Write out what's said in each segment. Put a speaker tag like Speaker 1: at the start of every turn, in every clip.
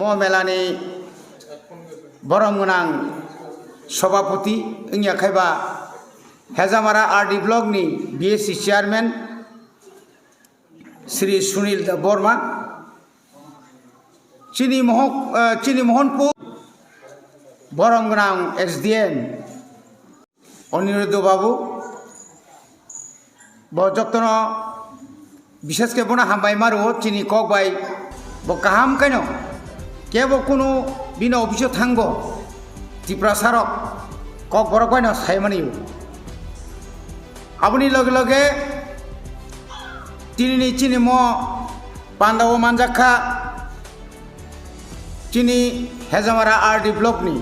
Speaker 1: मेलानि बरमगोनां सभापति इंया खायबा हेजामारा आरडी ब्लकनि बीएससी चेयारमैन श्री सुनील बर्मा चिनी मोहनपुर बरमगोनां एसडीएम अनिरुद्ध बाबू बजतन विशेष के बना हामबाय मारो चिनी कक बाय ब काहाम कायनो केबो कुनु बिनो अफिसो थांगो त्रिपुरा सारक कक बरक बायनो सायमानियो आबुनि लगे लगे चिनी मो पांडाव मानजाखा चिनी हेजामारा आरडी ब्लकनि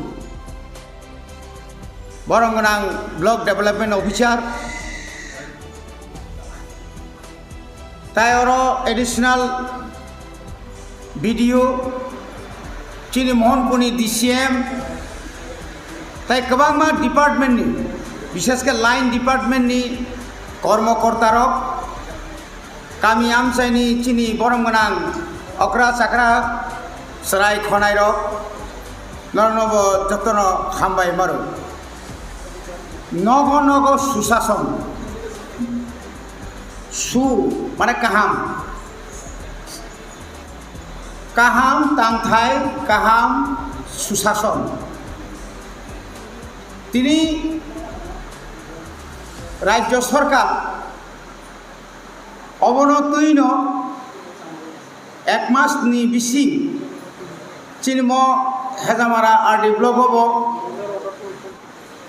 Speaker 1: बरमगोनां ब्लक डेवलपमेंट ऑफिसर तायरो एडिशनल बीडीओ चिनी मोहनपुरनि डीसीएम ताई गोबां डिपार्टमेंटनि विशेष के लाइन डिपार्टमेंटनि कर्मकर्ता रक गामि आमसाइनि चिनी बरमगोनां अक्रा चाक्रा सराय खनाय रक नरनब जतन हामबाय मारो नग नग सुशासन सु माने काहाम काहाम तांथाय काहाम सुशासन तिनी राज्य सरकार अवनतैन एक मासनि बिसि चिनिम हेजामारा आरडी ब्लक हबो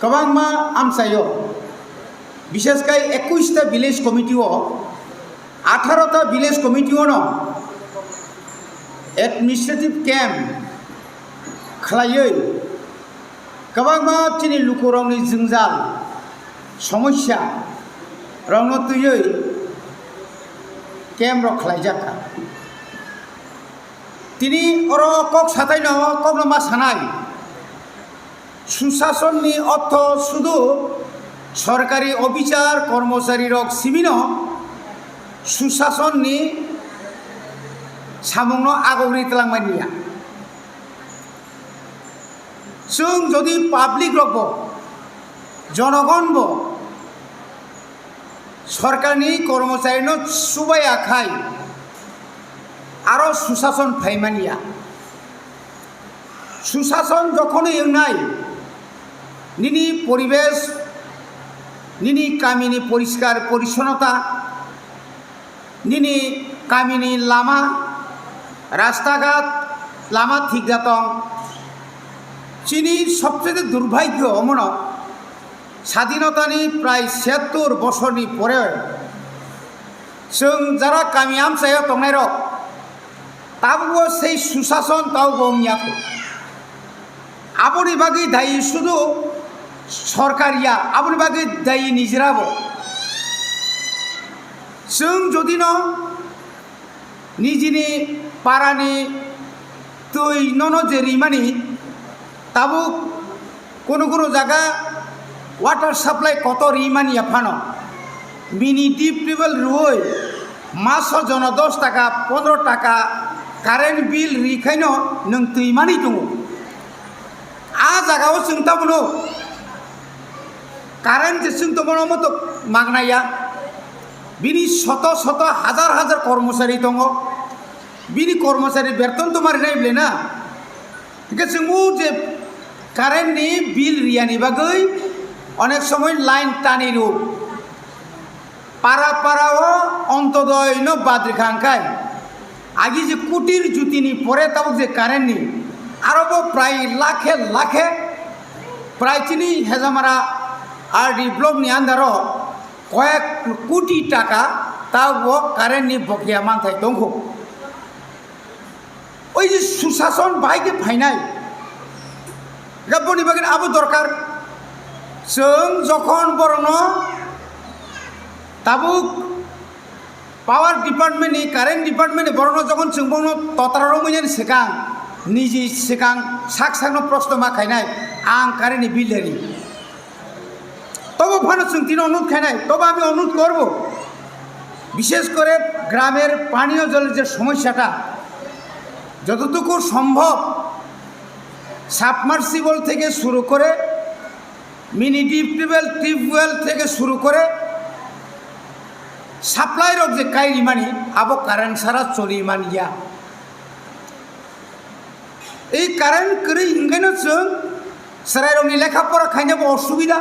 Speaker 1: गोबां आमसायो विशेषकर 21टा विलेज कमिटिओ 18टा विलेज कमिटिओ एडमिनिस्ट्रेटिव कैम्प खालायै गोबां चिनि लुकुरंनि जोंजाल समस्या रंनतुयै कैम्प रक खालायजाखा तिनी अर कक साथायनो कक मा सानाय सुशासननि अर्थ शुधु सरकारी अफिसार कर्मचारी रक सिबिनो सुशासननि सामुंनो आगौरि तलांमानिया जों जदि पाब्लिक रकबो जनगणबो सरकारनि कर्मचारीनो सुबाय आखाय आरो सुशासन फाइमानिया सुशासन जखन एवनाय निनी परिवेश निनी कामिनी परिष्कार परिच्छन्नता निनी कामिनी लामा रास्ता घाट लामा ठीक जातं चिनी सबचेয়ে दुर्भाग्य अमन स्वाधीनतानि प्राय 76 बछरनि परे जों जारा गामि आमसायाव तंनाय रक ताबो सेई सुशासन ताव गमियाखै आबनि बागै दायी शुधु सरकारिया आबनि बागै दायी निजिराबो जों जदि निजिनि पारानि तै नन जे रिमानि ताबो कोनो कोनो जागा वाटर सप्लाई कत रिमानिया फानो मिनि डिप टिउबवेल रुई मास जन 10 टाका 15 टाका कारेन्ट बिल रिखायनो नों तैमानि दङ आ जागाव जों ताबनो कारेन्ट जे जों तमनो मत मागनाया बिनि शत शत हजार हजार कर्मचारी दङ बिनि कर्मचारी बेतन तो मारिनाय ब्लेना के जों जे कारेन्टनि बिल रियानि बागै अनेक समय लाइन टानिरु पारा पाराव अंतदय न बाद्रिखांखाय आगे जे कुटिर जुतिनि परे ताबो जे कारेन्टनि आरोबो प्राय लाखे लाखे प्राय चिनी हेजामारा आरडी ब्लकनि आन्दाराव कयेक कोटी टाका ताबो कारेन्टनि बकेया मानथाय दंखो ओइ जे सुशासन बाहायके फायनाय गाबनि बागै आबो दरकार जों जखन बरनो ताबो पावर डिपार्टमेंटनि कारेन्ट डिपार्टमेंटनि बरनो जखन जों बरनो तत्रारो मैन सिगां निजी सिगां साक साकनो प्रश्न मा खायनाय आं कारेन्टनि बिल हेरि तब फानो जों दिन अनुरोध खायनाय तब आमी अनुरोध करब विशेष करे ग्रामेर पानीय जलेर जे समस्याटा যতটুকু সম্ভব সাবমার্সিবল থেকে শুরু করে মিনি টিউবওয়েল থেকে শুরু করে সাপ্লাই রক যে কাইরি মানি আবো কারেন্ট সারা চলি মানিয়া এই কারেন্ট করে ইংখানে जों সারাই রকমনি লেখাপড়া খাইনাবো অসুবিধা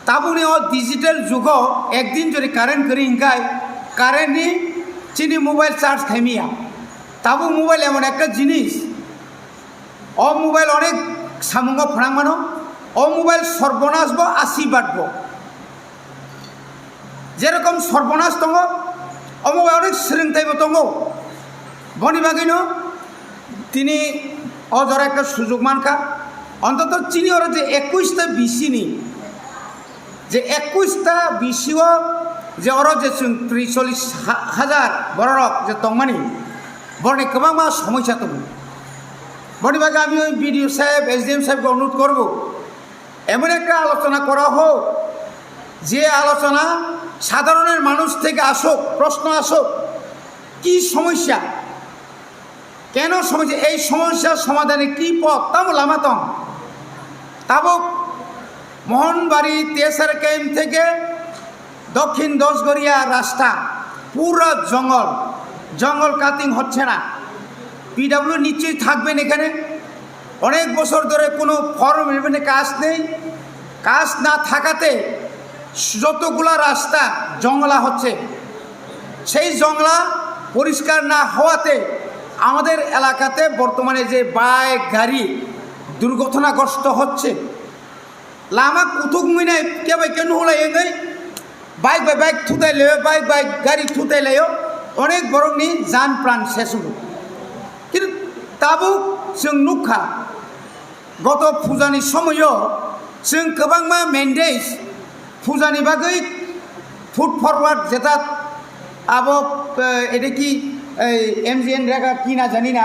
Speaker 1: তাবুনি ও ডিজিটাল যুগও একদিন যদি কারেন্ট করে ইংখাই কারেন্টনি চিনি মোবাইল চার্জ খাইমিয়া তাবু মোবাইল এমন একটা জিনিস ও মোবাইল অনেক সামুঙ্গ ফোনাংমানো ও মোবাইল সর্বনাশ বো আশীর্বাদ বো যেরকম সর্বনাশ দङ ও মোবাইল অনেক सोलोंथाइबो दङ বনি বাগিনো তিনি অজর একটা সুযোগ মানকা অন্তত চিনি ওরা যে 21টা বিসিনি যে 21টা বিসিও যে ওরা যে 43,000 বড় রক যে তংমানি বরনি গোबां मा সমস্যা দङ বনি বাগে আমি ওই বিডিও সাহেব এসডিএম সাহেবকে অনুরোধ করব এমন একটা আলোচনা করা হোক যে আলোচনা সাধারণের মানুষ থেকে আসুক প্রশ্ন আসুক কি সমস্যা কেন সমস্যা এই সমস্যার সমাধানে কি পথ তাবো লামাতং তাবো মোহনবাড়ি তেসার ক্যাম্প থেকে দক্ষিণ দশগড়িয়া রাস্তা পুরো জঙ্গল কাটিং হচ্ছে না পিডব্লিউ নিশ্চয়ই থাকবেন এখানে অনেক বছর ধরে কোনো ফর্ম এখানে কাজ নেই কাজ না থাকাতে যতগুলা রাস্তা জঙ্গলা হচ্ছে সেই জঙ্গলা পরিষ্কার না হওয়াতে আমাদের এলাকাতে বর্তমানে যে বাইক গাড়ি দুর্ঘটনাগ্রস্ত হচ্ছে লামা কুতুক মিনায় কে ভাই কেন হলো এগোই বাইক বাই বাইক থুতাই লেও বাইক গাড়ি থুতাই লেও অনেক বরংনি যান প্রাণ শেষ হলো কিন্তু তাবো जों नुखा गत फुजानि समायाव जों गोबां मा मेन्डेज फुजानि बागै फुड फरवार्ड जेटा आबो এটা কি এমজিএন রেখা কি না জানি না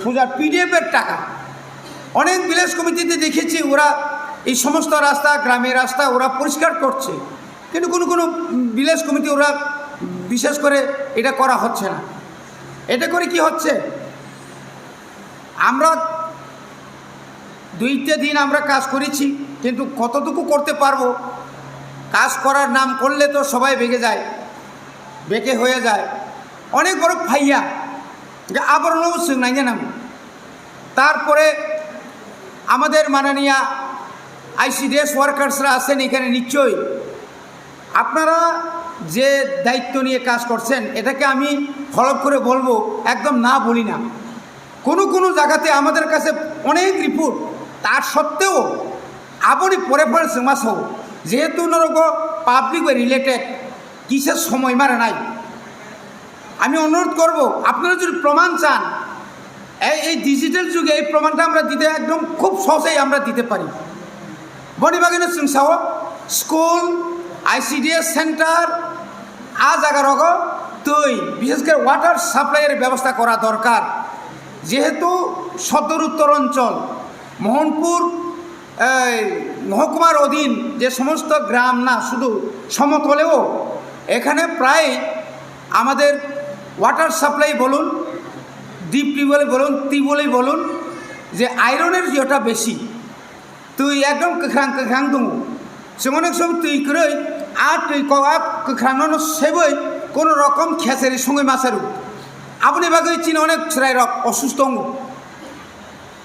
Speaker 1: পূজার পিডিএফের টাকা অনেক ভিলেজ কমিটিতে দেখেছি ওরা এই সমস্ত রাস্তা গ্রামের রাস্তা ওরা পরিষ্কার করছে কিন্তু কোনো ভিলেজ কমিটি ওরা বিশেষ করে এটা করা হচ্ছে না এটা করে কি হচ্ছে আমরা 2টা দিন আমরা কাজ করেছি কিন্তু কতটুকু করতে পারবো কাজ করার নাম করলে তো সবাই বেগে হয়ে যায় অনেক বড় ফাইয়া যে আবরণও সোंनाय জানাম তারপরে আমাদের মাননীয় আইসিডিএস ওয়ার্কার্সরা আছেন এখানে নিশ্চয়ই আপনারা যে দায়িত্ব নিয়ে কাজ করছেন এটাকে আমি ফলো করে বলবো একদম না বলি না কোনো জায়গাতে আমাদের কাছে অনেক রিপোর্ট তার সত্ত্বেও আপনি পরে সমাজ যেহেতু নরক পাবলিক রিলেটেড কিসের সময় মারে নাই আমি অনুরোধ করব আপনারা যদি প্রমাণ চান এই ডিজিটাল যুগে এই প্রমাণটা আমরা দিতে একদম খুব সহজেই আমরা দিতে পারি বনিবাগিনো जोंसाव স্কুল আইসিডিএস সেন্টার আ জায়গা রগ दै বিশেষ করে ওয়াটার সাপ্লাইয়ের ব্যবস্থা করা দরকার যেহেতু সদর উত্তর অঞ্চল মোহনপুর মহকুমার অধীন যে সমস্ত গ্রাম না শুধু সমতলেও এখানে প্রায় আমাদের ওয়াটার সাপ্লাই বলুন ডিপ টিউবওয়েল বলুন টিউবওয়েলই বলুন যে আয়রনের ইয়েটা বেশি তুই একদম কোख्रां दङ जों অনেক সময় তুই করে আর তুই কোख्रांनो সেবই কোনো রকম খেসারির সঙ্গে মাছের আপনি বাগৈ চিনি অনেক ছড়াই রক অসুস্থ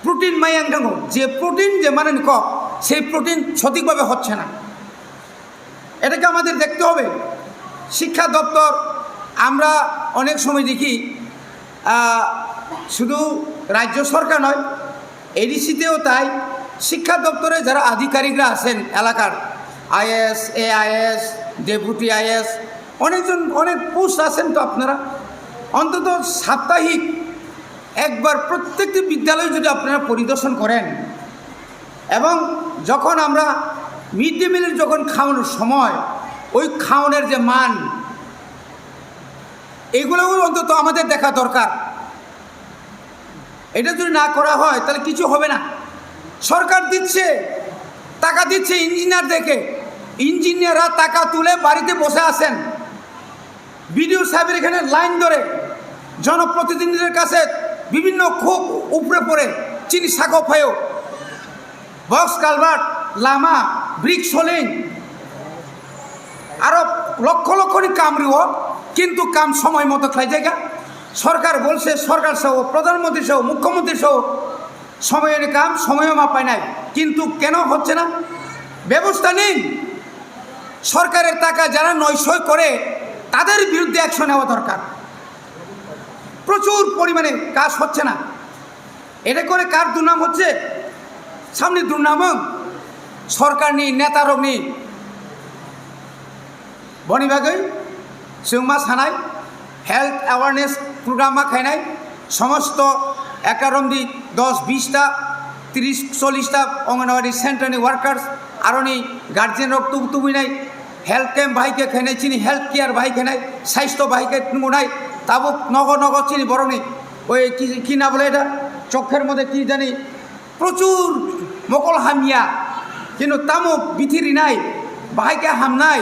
Speaker 1: প্রোটিন মাইয়াং দङ যে প্রোটিন যে মানে সেই প্রোটিন সঠিকভাবে হচ্ছে না এটাকে আমাদের দেখতে হবে শিক্ষা দপ্তর আমরা অনেক সময় দেখি শুধু রাজ্য সরকার নয় এডিসিতেও তাই শিক্ষা দপ্তরে যারা আধিকারিকরা আছেন এলাকার আইএস এআইএস ডেপুটি আইএস অনেক পোস্ট আছেন তো আপনারা অন্তত সাপ্তাহিক একবার প্রত্যেকটি বিদ্যালয় যদি আপনারা পরিদর্শন করেন এবং যখন আমরা মিড ডে মিলের যখন খাওয়ানোর সময় ওই খাওয়ানোর যে মান এগুলোও অন্তত আমাদের দেখা দরকার এটা যদি না করা হয় তাহলে কিছু হবে না সরকার দিচ্ছে টাকা দিচ্ছে ইঞ্জিনিয়ার দেখে ইঞ্জিনিয়াররা টাকা তুলে বাড়িতে বসে আছেন বিডিও সাহেবের এখানে লাইন ধরে জনপ্রতিনিধিদের কাছে বিভিন্ন খুব উপরে পড়ে চিনি সাগো ফায়ো বক্স কালভার্ট লামা ব্রিক সোলিং আরো লক্ষ লক্ষ কাম রিও কিন্তু কাম সময় মতো খাই জায়গা সরকার বলছে সরকার সহ প্রধানমন্ত্রী সহ মুখ্যমন্ত্রী সহ সময়ের কাম সময়ও মাপায় নাই কিন্তু কেন হচ্ছে না ব্যবস্থা নিন সরকারের টাকা যারা নয়সই করে তাদের বিরুদ্ধে অ্যাকশন নেওয়া দরকার প্রচুর পরিমাণে কাজ হচ্ছে না এটা করে কার দুর্নাম হচ্ছে সামনে দুর্নাম সরকার নেই নেতারক নেই বনিবাগै जों मा सानाय हेल्थ अवेयारनेस प्रग्राम मा खायनाय समस्त एक रमदी 10-20टा 30-40टा अंगनवाड़ी सेंटर वर्कार्स आरो नि गार्जियन रक तुबुनाय हेल्थ कैम्प बाहायके खायनाय चिनि हेल्थ केयर बाहाय खायनाय स्वास्थ्य बाहायके नुनाय ताबो नग नग चिनि बरनि ओई कि ना बोले এটা চোখের মধ্যে কি জানি প্রচুর মকল হামিয়া কিন্তু তামো বিথিরি নাই बाहायके हामनाय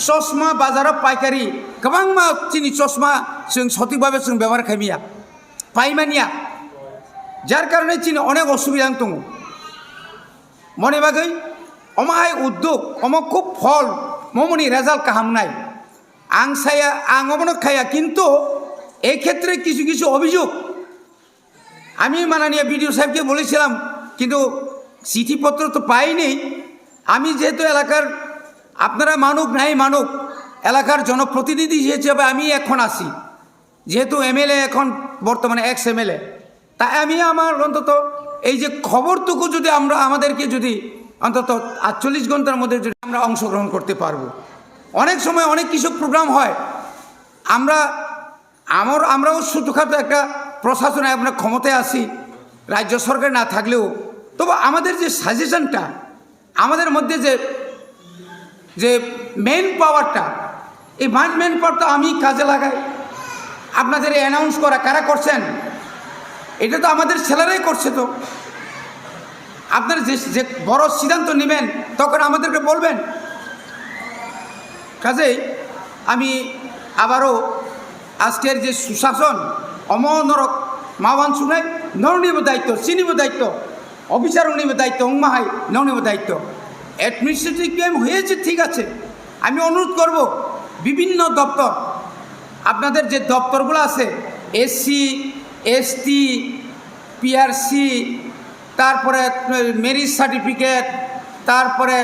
Speaker 1: चश्मा बाजार पाइकारि गोबां मा चिनि चश्मा जों सঠিকভাবে जों ব্যবহার खायमिया पाइमानिया जार कारणे चिनि अनेक असुबिदा दङ मने बागै अमाय उद्योग अमा खूब फल ममनि रेजाल्ट काहामनाय आं साया आं अमनो खाया किन्तु এই ক্ষেত্রে কিছু কিছু অভিযোগ আমি মাননীয় বিডিও সাহেবকে বলেছিলাম কিন্তু চিঠিপত্র তো পাইনি আমি যেহেতু এলাকার আপনারা মানুক নাই মানুক এলাকার জনপ্রতিনিধি হিসেবে আমি এখন আসি যেহেতু এমএলএ এখন বর্তমানে এক্স এমএলএ তাই আমি আমার অন্তত এই যে খবরটুকু যদি আমরা আমাদেরকে যদি অন্তত 48 ঘন্টার মধ্যে যদি আমরা অংশগ্রহণ করতে পারবো অনেক সময় অনেক কিছু প্রোগ্রাম হয় আমরাও ছোটখাটো একটা প্রশাসনে আমরা ক্ষমতায় আসি রাজ্য সরকার না থাকলেও তবে আমাদের যে সাজেশনটা আমাদের মধ্যে যে মেন পাওয়ারটা এই মেন পাওয়ারটা আমি কাজে লাগাই আপনাদের অ্যানাউন্স করা কারা করছেন এটা তো আমাদের ছেলেরাই করছে তো আপনারা যে বড় সিদ্ধান্ত নেবেন তখন আমাদেরকে বলবেন কাজেই আমি আবারও আজকের যে সুশাসন অমনরক মাওয়ান শুনাই ননিব দায়িত্ব চিনিব দায়িত্ব অফিসার নিব দায়িত্ব উম্মাহাই ননিব দায়িত্ব অ্যাডমিনিস্ট্রেটিভ ক্রাইম হয়েছে ঠিক আছে আমি অনুরোধ করব বিভিন্ন দপ্তর আপনাদের যে দপ্তরগুলো আছে এসসি এসটি পিআরসি তারপরে ম্যারেজ সার্টিফিকেট তারপরে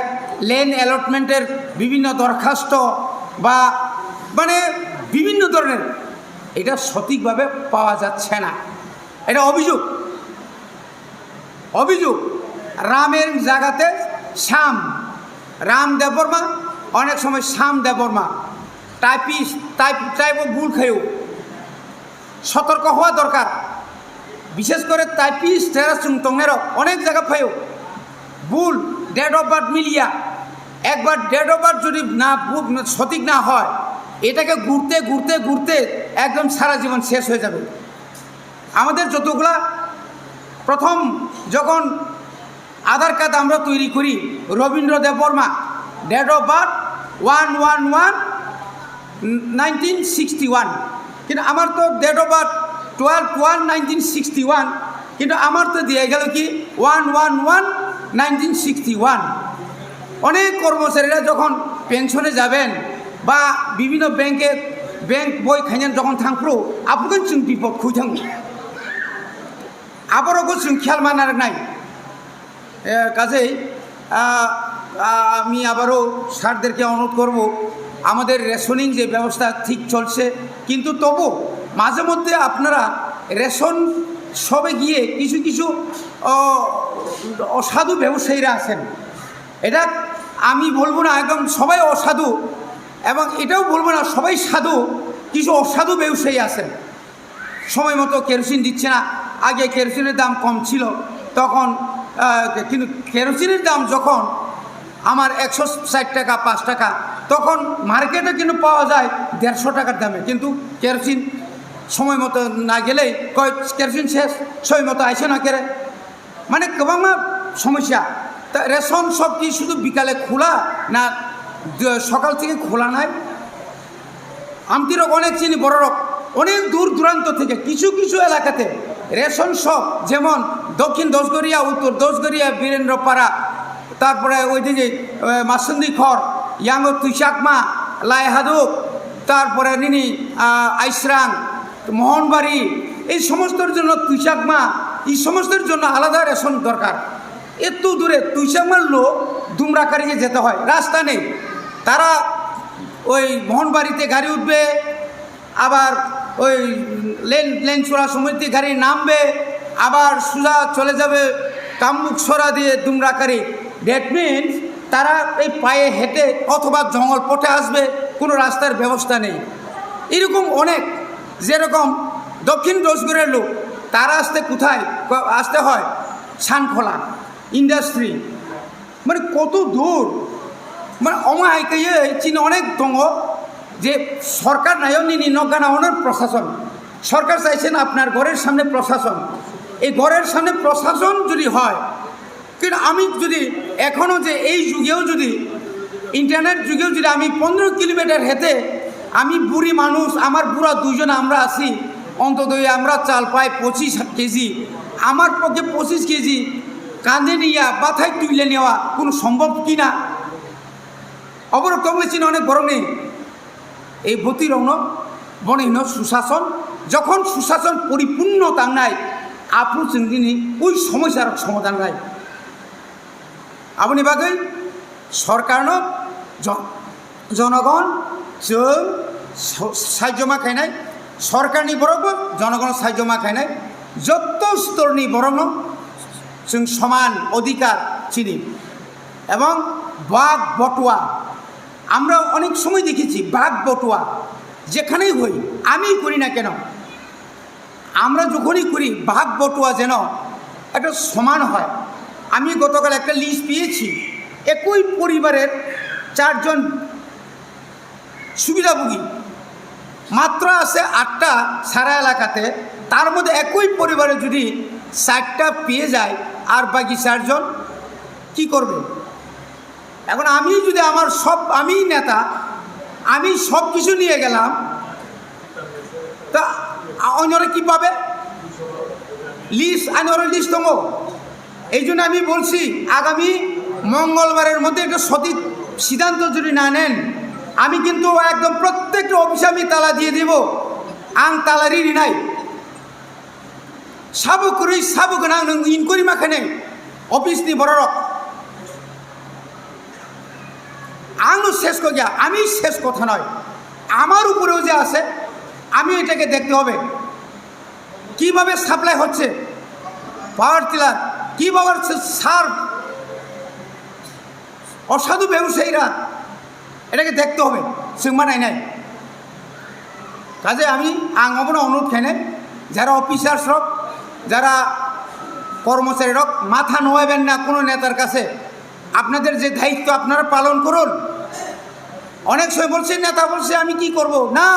Speaker 1: ল্যান্ড অ্যালটমেন্টের বিভিন্ন দরখাস্ত বা মানে বিভিন্ন ধরনের এটা সঠিকভাবে পাওয়া যাচ্ছে না এটা অভিযোগ রামের জায়গাতে শ্যাম রাম দেববর্মা অনেক সময় শ্যাম দেববর্মা টাইপও ভুল খেয়েও সতর্ক হওয়া দরকার বিশেষ করে টাইপিস্ট যারা চুংটংনেরও অনেক জায়গা পাইও ভুল ডেট অফ বার্থ মিলিয়া একবার ডেট অফ বার্থ যদি না সঠিক না হয় এটাকে ঘুরতে ঘুরতে ঘুরতে একদম সারা জীবন শেষ হয়ে যাবে আমাদের যতগুলা প্রথম যখন আধার কার্ড আমরা তৈরি করি Rabindra Debbarma date of birth 1/1/1961 কিন্তু আমার তো ডেট অফ বার্থ 12/1/1961 কিন্তু আমার তো দিয়ে গেল কি 1/1/1961 অনেক কর্মচারীরা যখন পেনশনে যাবেন বা বিভিন্ন ব্যাংক বই খাইছেন যখন থাকলো আপনাকে जों বিপদ খুঁজে আবারও जों খেয়াল মানার নাই কাজেই আমি আবারও স্যারদেরকে অনুরোধ করব আমাদের রেশনিং যে ব্যবস্থা ঠিক চলছে কিন্তু তবু মাঝে মধ্যে আপনারা রেশন সবে গিয়ে কিছু কিছু অসাধু ব্যবসায়ীরা আছেন এটা আমি বলবো না একদম সবাই অসাধু এবং এটাও বলবো না সবাই সাধু কিছু অসাধু ব্যবসায়ী আছেন সময় মতো কেরোসিন দিচ্ছে না আগে কেরোসিনের দাম কম ছিল তখন কিন্তু কেরোসিনের দাম যখন আমার 160 টাকা 5 টাকা তখন মার্কেটে কিন্তু পাওয়া যায় 150 টাকার দামে কিন্তু কেরোসিন সময় মতো না গেলেই কেরোসিন শেষ সময় মতো আইসে না কেরে মানে গোबां সমস্যা তা রেশন সব কি শুধু বিকালে খোলা না সকাল থেকে খোলা নাই আমতিরক অনেক চিনি বড় রক অনেক দূর দূরান্ত থেকে কিছু কিছু এলাকাতে রেশন শপ যেমন দক্ষিণ দশগড়িয়া, উত্তর দশগড়িয়া, বীরেন্দ্রপাড়া, তারপরে ওইদিকে মাসুন্দি খড়, ইয়াঙ্গ তুইচাকমা, লাইহাদুক, তারপরে নিনি আইসরাং, মোহনবাড়ি, এই সমস্তর জন্য তুইচাকমা, এই সমস্তের জন্য আলাদা রেশন দরকার। এত দূরে তুইচাকমার লোক দুমরাকারিকে যেতে হয়, রাস্তা নেই। তারা ওই মোহনবাড়িতে গাড়ি উঠবে, আবার ওই লেন চোরা সমিতি গাড়ি নামবে, আবার সোজা চলে যাবে কামুকসরা দিয়ে দুমরাকারি। দ্যাট মিনস তারা এই পায়ে হেঁটে অথবা জঙ্গল পথে আসবে, কোনো রাস্তার ব্যবস্থা নেই। এরকম অনেক, যেরকম দক্ষিণ দশগড়ের লোক তারা আসতে কোথায় আসতে হয়, ছানখোলা ইন্ডাস্ট্রি, মানে কত দূর, মানে অমায়কে চিনি অনেক দङ যে সরকার নাইও নিনি নগানাওনের প্রশাসন। সরকার চাইছেন আপনার ঘরের সামনে প্রশাসন, এই ঘরের সামনে প্রশাসন যদি হয়। কিন্তু আমি যদি এখনও যে এই যুগেও যদি ইন্টারনেট যুগেও যদি আমি 15 কিলোমিটার হেঁটে, আমি বুড়ি মানুষ, আমার বুড়া দুইজন আমরা আছি, অন্তত আমরা চাল পাই 25 কেজি, আমার পক্ষে 25 কেজি কাঁধে নিয়ে মাথায় তুলে নেওয়া কোনো সম্ভব কি না? অবরোধ চিনি অনেক বড় নেই এই ভতিরণ বনহীন সুশাসন। যখন সুশাসন পরিপূর্ণ তাংনায় আপনি চিনি ওই সমস্যার সমাধান নাই। আপনি বাকি সরকার জনগণ जों साहाय्य माखायनाय सरकारनि बरंबो जनगण साहाय्य माखायनाय जत्त स्तरनि बरंनो जों समान अधिकार चिनि এবং বাঘ বটুয়া আমরা অনেক সময় দেখেছি। বাঘ বটুয়া যেখানেই হই, আমি করি না কেন, আমরা যখনই করি বাঘ বটুয়া যেন একটা সমান হয়। আমি গতকাল একটা লিস্ট পেয়েছি, একই পরিবারের 4 জন সুবিধাভোগী, মাত্র আছে 8টা সারা এলাকাতে, তার মধ্যে একই পরিবারে যদি 4টা পেয়ে যায় আর বাকি 4 জন কী করবে? এখন আমি যদি আমার সব, আমি নেতা, আমি সব কিছু নিয়ে গেলাম, তা অন্যরা কী পাবে? লিস্ট আনার লিস্ট দङ। এই জন্য আমি বলছি আগামী মঙ্গলবারের মধ্যে একটা সঠিক সিদ্ধান্ত যদি না নেন, আমি কিন্তু একদম প্রত্যেকটা অফিসে আমি তালা দিয়ে দেব। আং তালারি নাই সাবুকুরি সাবুকুন আं ইনকুরি মাখানে অফিসনি বড় আঙু শেষ করে গিয়া, আমি শেষ কথা নয়, আমার উপরেও যে আছে আমি এটাকে দেখতে হবে। কিভাবে সাপ্লাই হচ্ছে পাওয়ার টিলার, কীভাবে সার, অসাধু ব্যবসায়ীরা, এটাকে দেখতে হবে। সিংমা নাই নাই কাজে আমি আঙবনা অনুরোধ খাইনে যারা অফিসার্স হোক, যারা কর্মচারী হোক, মাথা নোয়াবেন না কোনো নেতার কাছে। আপনাদের যে দায়িত্ব আপনারা পালন করুন। অনেক সময় বলছে নেতা বলছে আমি কি করব, না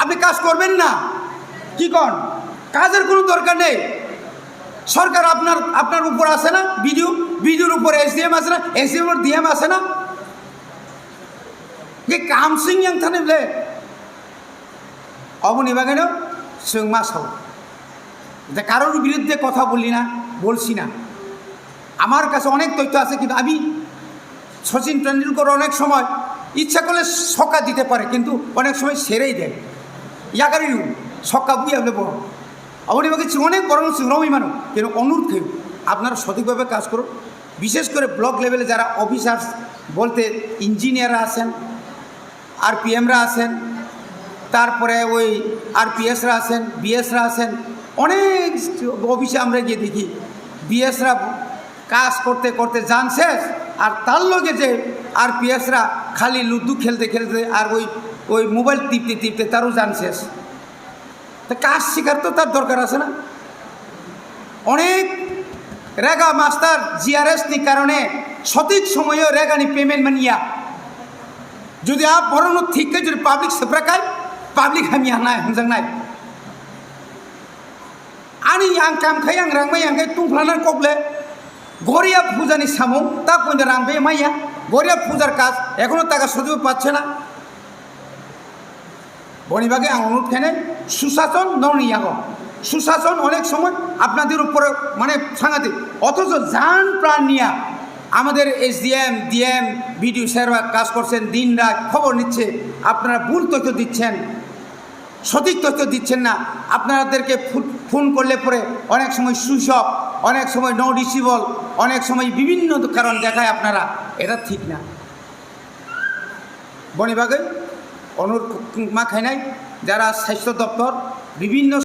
Speaker 1: আপনি কাজ করবেন না, কি কন? কাজের কোনো দরকার নেই। সরকার আপনার উপর আসে না, বিডিওর উপর এসডিএম আসে না, এসডিএম উপর ডিএম আসে না, যে কাম সিং থানে বলে অবনি বাগানেও जों মাসাও কারোর বিরুদ্ধে কথা বলছি না। আমার কাছে অনেক তথ্য আছে, কিন্তু আমি সচিন তেন্ডুলকর অনেক সময় ইচ্ছা করলে ছক্কা দিতে পারে, কিন্তু অনেক সময় সেরেই দেয়। ইয়াগারি ছক্কা বুঝে বলে বড় অবনি বাকি অনেক বড় রমি মানুষ, কিন্তু অনুরোধ খেয়ে আপনারা সঠিকভাবে কাজ করুন। বিশেষ করে ব্লক লেভেলে যারা অফিসার্স বলতে ইঞ্জিনিয়াররা আছেন, আরপিএমরা আছেন, তারপরে ওই আরপিএসরা আছেন, বিএসরা আছেন, অনেক অফিসে আমরা গিয়ে দেখি বিএসরা কাজ করতে করতে যান শেষ, আর তার লগে যে আরপিএসরা খালি লুডু খেলতে খেলতে আর ওই মোবাইল টিপতে টিপতে তারও যান শেষ। তা কাজ শেখার তো তার দরকার আছে না। অনেক রেগা মাস্টার জিআরএসনি কারণে সঠিক সময়ে রেগানি পেমেন্ট মানিয়া যদি আপ বরং ঠিক যদি পাবলিক সেপ্রাকায় পাবলিক হামিয়া নাই হঞ্জাং নাই আনি আं কামखाय आं रांबाय आंखाय तुंफ्लाना कबले গরিয়া পূজানি সামুং তা কোনটা রাংবে মাইয়া গরিয়া পূজার কাজ এখনো টাকা সদিও পাচ্ছে না। বনিবাগে আং অনুরোধ খানে সুশাসন ননিয়াগ সুশাসন অনেক সময় আপনাদের উপরে মানে সাংঘাতিক, অথচ জান প্রাণ নিয়ে আমাদের এসডিএম ডিএম ভিডিও স্যাররা কাজ করছেন, দিন রাত খবর নিচ্ছে, আপনারা ভুল তথ্য দিচ্ছেন, সঠিক তথ্য দিচ্ছেন না। আপনাদেরকে ফোন করলে পরে অনেক সময় সুইচ অফ, অনেক সময় নো রিসিভেবল, অনেক সময় বিভিন্ন কারণ দেখায় আপনারা, এটা ঠিক না। বনিবাগে অনুর মা খাই নাই যারা স্বাস্থ্য দপ্তর বিভিন্ন